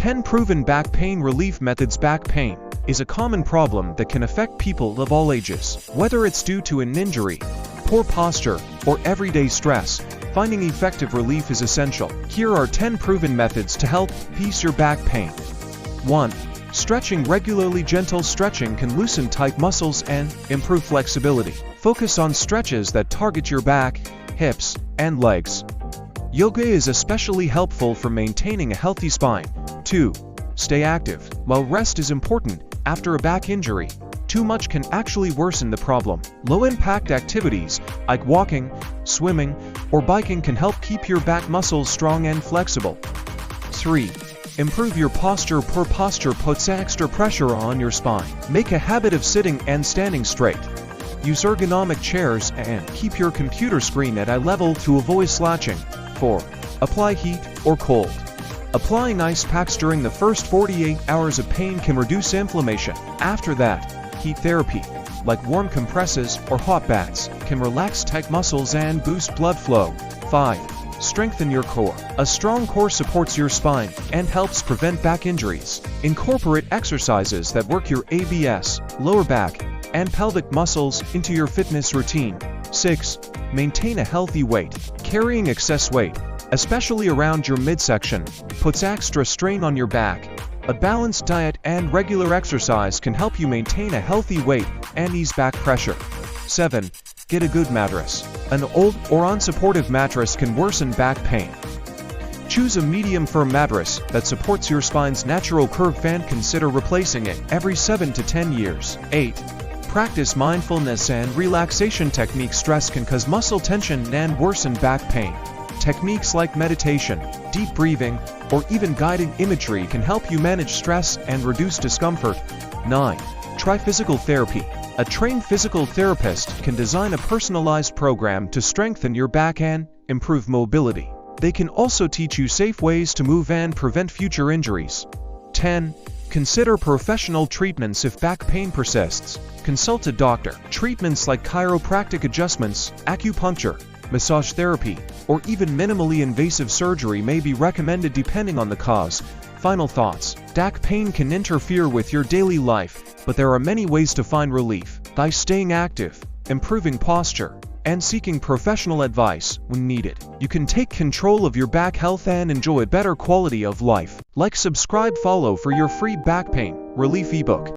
10 Proven Back Pain Relief Methods. Back pain is a common problem that can affect people of all ages. Whether it's due to an injury, poor posture, or everyday stress, finding effective relief is essential. Here are 10 proven methods to help ease your back pain. 1. Stretching regularly. Gentle stretching can loosen tight muscles and improve flexibility. Focus on stretches that target your back, hips, and legs. Yoga is especially helpful for maintaining a healthy spine. 2. Stay active. While rest is important after a back injury, too much can actually worsen the problem. Low-impact activities like walking, swimming, or biking can help keep your back muscles strong and flexible. 3. Improve your posture. Poor posture puts extra pressure on your spine. Make a habit of sitting and standing straight. Use ergonomic chairs and keep your computer screen at eye level to avoid slouching. 4. Apply heat or cold. Applying ice packs during the first 48 hours of pain can reduce inflammation. After that, heat therapy, like warm compresses or hot baths, can relax tight muscles and boost blood flow. 5. Strengthen your core. A strong core supports your spine and helps prevent back injuries. Incorporate exercises that work your abs, lower back, and pelvic muscles into your fitness routine. 6. Maintain a healthy weight. Carrying excess weight, especially around your midsection, puts extra strain on your back. A balanced diet and regular exercise can help you maintain a healthy weight and ease back pressure. 7. Get a good mattress. An old or unsupportive mattress can worsen back pain. Choose a medium firm mattress that supports your spine's natural curve and consider replacing it every 7 to 10 years. 8. Practice mindfulness and relaxation techniques. Stress can cause muscle tension and worsen back pain. Techniques like meditation, deep breathing, or even guided imagery can help you manage stress and reduce discomfort. 9. Try physical therapy. A trained physical therapist can design a personalized program to strengthen your back and improve mobility. They can also teach you safe ways to move and prevent future injuries. 10. Consider professional treatments if back pain persists. Consult a doctor. Treatments like chiropractic adjustments, acupuncture, massage therapy, or even minimally invasive surgery may be recommended depending on the cause. Final thoughts. Back pain can interfere with your daily life, but there are many ways to find relief. By staying active, improving posture, and seeking professional advice when needed, you can take control of your back health and enjoy a better quality of life. Like, subscribe, follow for your free back pain relief ebook.